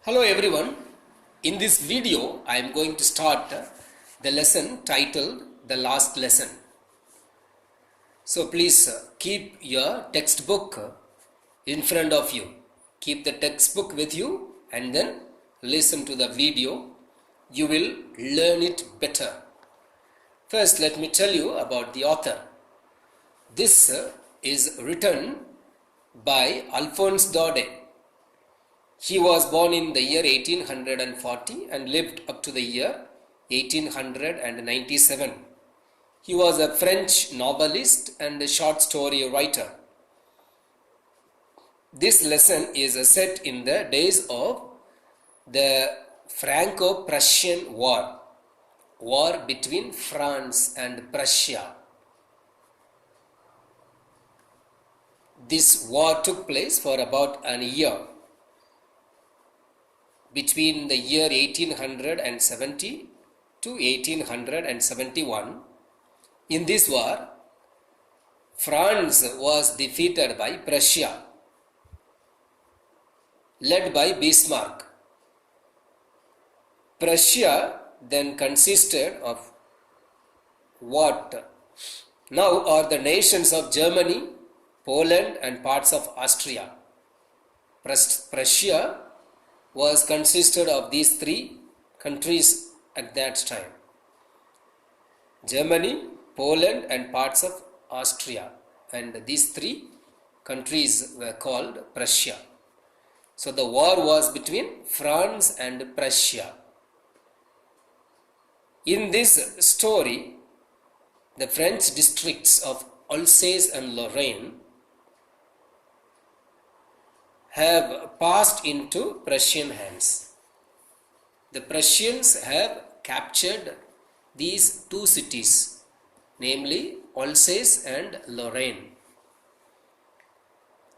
Hello everyone. In this video I am going to start the lesson titled The Last Lesson. So please keep your textbook in front of you. Keep the textbook with you and then listen to the video. You will learn it better. First let me tell you about the author. This is written by Alphonse Daudet. He was born in the year 1840 and lived up to the year 1897. He was a French novelist and a short story writer. This lesson is set in the days of the Franco-Prussian war between France and Prussia. This war took place for about a year. Between the year 1870 to 1871, in this war, France was defeated by Prussia, led by Bismarck. Prussia then consisted of what now are the nations of Germany, Poland, and parts of Austria. Prussia was consisted of these three countries at that time: Germany, Poland, and parts of Austria. And these three countries were called Prussia. So the war was between France and Prussia. In this story, the French districts of Alsace and Lorraine have passed into Prussian hands. The Prussians have captured these two cities, namely Alsace and Lorraine.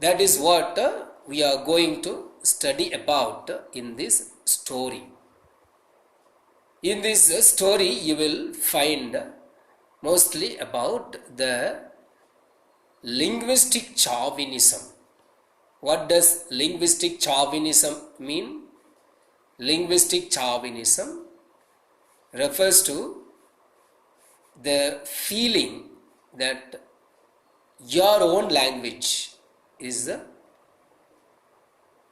That is what we are going to study about in this story. In this story, you will find mostly about the linguistic chauvinism. What does linguistic chauvinism mean? Linguistic chauvinism refers to the feeling that your own language is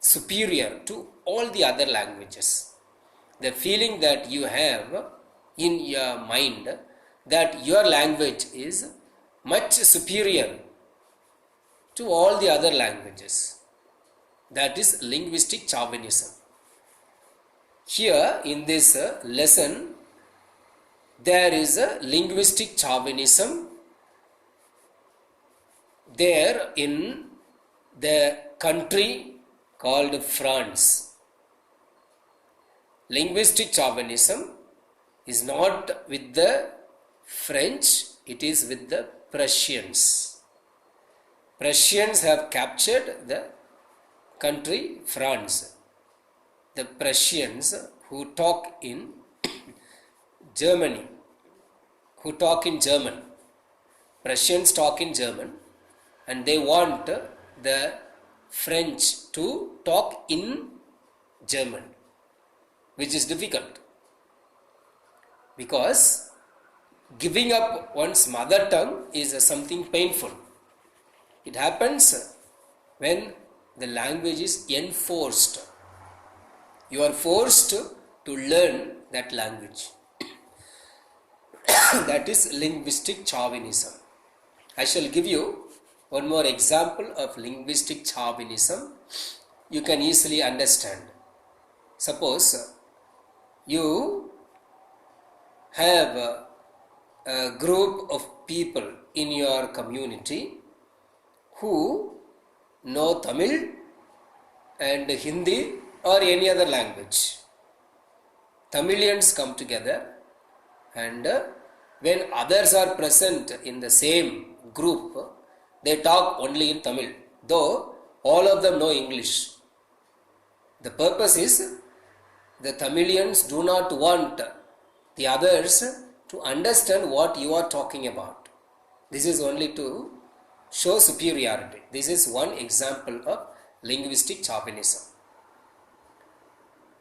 superior to all the other languages. The feeling that you have in your mind that your language is much superior to all the other languages. That is linguistic chauvinism. Here in this lesson, there is a linguistic chauvinism there in the country called France. Linguistic chauvinism is not with the French, it is with the Prussians. Prussians have captured the country France. The Prussians who talk in Germany, who talk in German. Prussians talk in German and they want the French to talk in German, which is difficult because giving up one's mother tongue is something painful. It happens when the language is enforced. You are forced to learn that language. That is linguistic chauvinism. I shall give you one more example of linguistic chauvinism. You can easily understand. Suppose you have a group of people in your community who know Tamil and Hindi or any other language. Tamilians come together and when others are present in the same group, they talk only in Tamil, though all of them know English. The purpose is the Tamilians do not want the others to understand what you are talking about. This is only to show superiority. This is one example of linguistic chauvinism.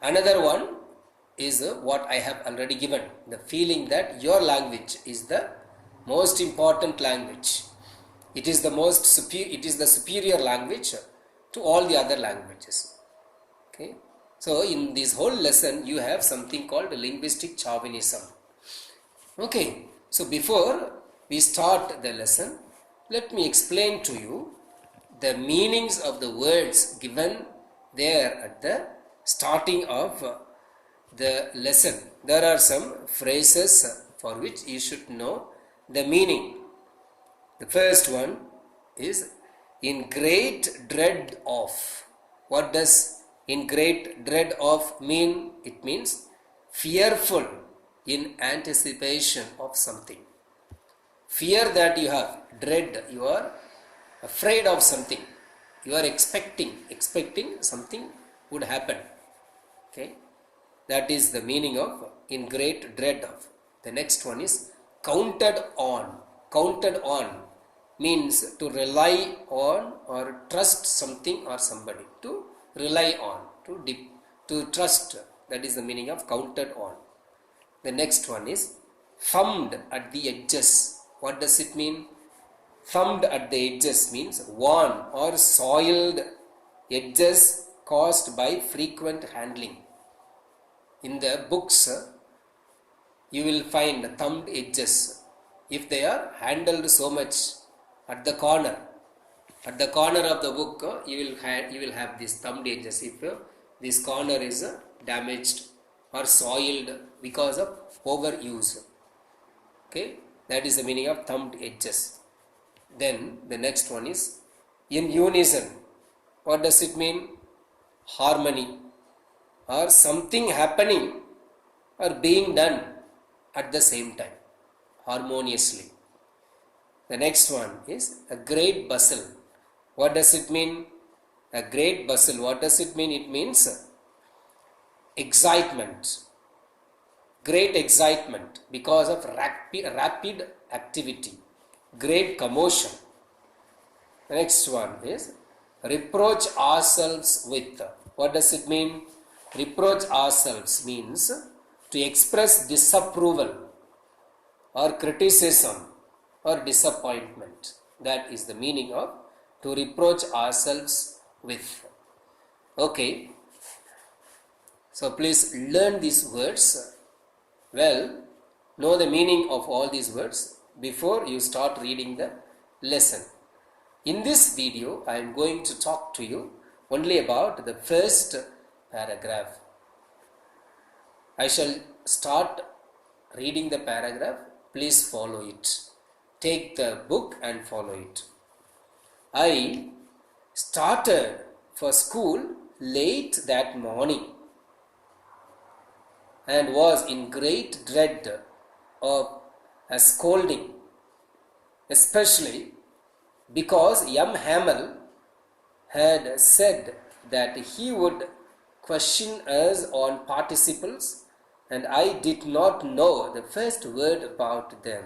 Another one is what I have already given, the feeling that your language is the most important language. It is the superior language to all the other languages. Okay. So in this whole lesson you have something called linguistic chauvinism. Okay. So before we start the lesson, let me explain to you the meanings of the words given there at the starting of the lesson. There are some phrases for which you should know the meaning. The first one is in great dread of. What does in great dread of mean? It means fearful in anticipation of something. Fear that you have, dread, you are afraid of something. You are expecting something would happen. Okay, that is the meaning of in great dread of. The next one is counted on. Counted on means to rely on or trust something or somebody. To rely on, to trust. That is the meaning of counted on. The next one is thumbed at the edges. What does it mean? Thumbed at the edges means worn or soiled edges caused by frequent handling. In the books, you will find thumbed edges if they are handled so much at the corner. At the corner of the book, you will have these thumbed edges if this corner is damaged or soiled because of overuse. Okay, that is the meaning of thumbed edges. Then the next one is in unison. What does it mean? Harmony or something happening or being done at the same time, harmoniously. The next one is a great bustle. What does it mean? A great bustle. What does it mean? It means excitement. Great excitement because of rapid activity. Great commotion. The next one is reproach ourselves with. What does it mean? Reproach ourselves means to express disapproval or criticism or disappointment. That is the meaning of to reproach ourselves with. Okay. So please learn these words well. Know the meaning of all these words before you start reading the lesson. In this video, I am going to talk to you only about the first paragraph. I shall start reading the paragraph. Please follow it. Take the book and follow it. I started for school late that morning and was in great dread of a scolding, especially because young Hamel had said that he would question us on participles and I did not know the first word about them.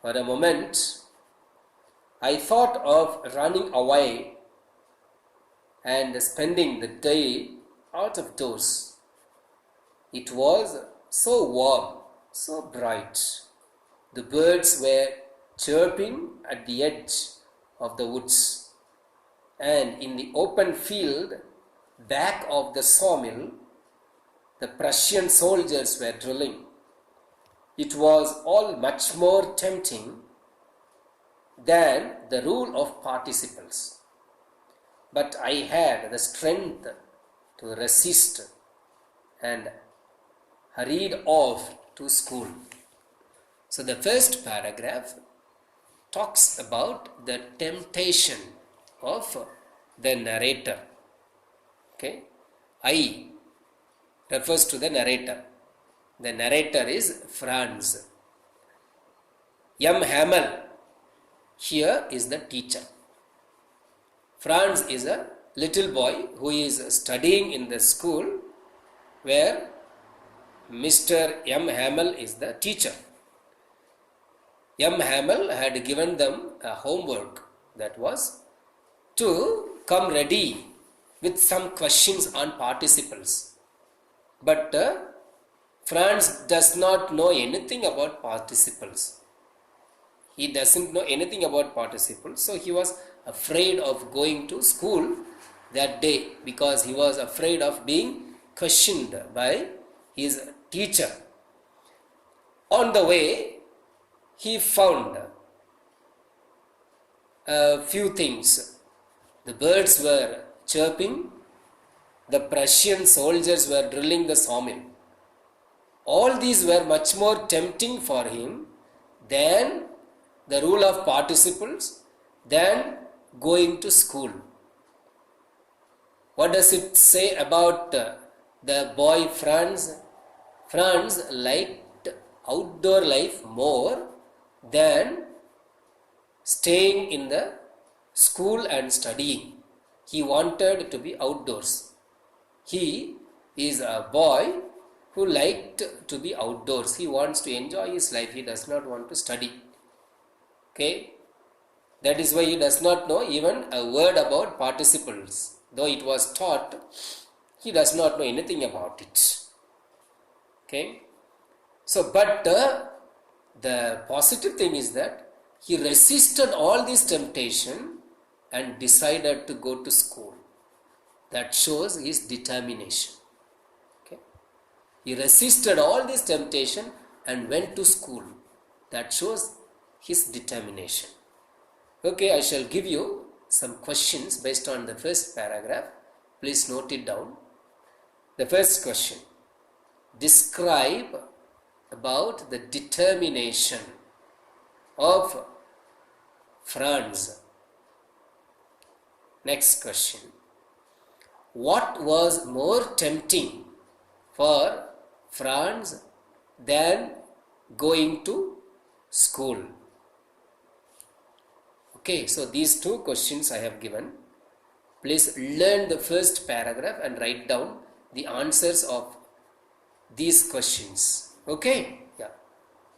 For a moment, I thought of running away and spending the day out of doors. It was so warm, so bright. The birds were chirping at the edge of the woods, and in the open field back of the sawmill, the Prussian soldiers were drilling. It was all much more tempting than the rule of participles. But I had the strength to resist and hurried off to school. So the first paragraph talks about the temptation of the narrator. Okay, I refers to the narrator. The narrator is Franz. M. Hamel here is the teacher. Franz is a little boy who is studying in the school where Mr. M. Hamel is the teacher. M. Hamel had given them a homework that was to come ready with some questions on participles. But Franz does not know anything about participles. He doesn't know anything about participles, so he was afraid of going to school that day because he was afraid of being questioned by his teacher. On the way, he found a few things. The birds were chirping, the Prussian soldiers were drilling the sawmill. All these were much more tempting for him than the rule of participles, than going to school. What does it say about the boy Franz? Franz liked outdoor life more than staying in the school and studying. He wanted to be outdoors. He is a boy who liked to be outdoors. He wants to enjoy his life. He does not want to study. Okay? That is why he does not know even a word about participles. Though it was taught, he does not know anything about it. Okay? So, but the positive thing is that he resisted all this temptation and decided to go to school. That shows his determination. Okay? He resisted all this temptation and went to school. That shows his determination. Okay, I shall give you some questions based on the first paragraph. Please note it down. The first question: describe about the determination of Franz. Next question: what was more tempting for Franz than going to school? Okay, so these two questions I have given. Please learn the first paragraph and write down the answers of these questions. Okay.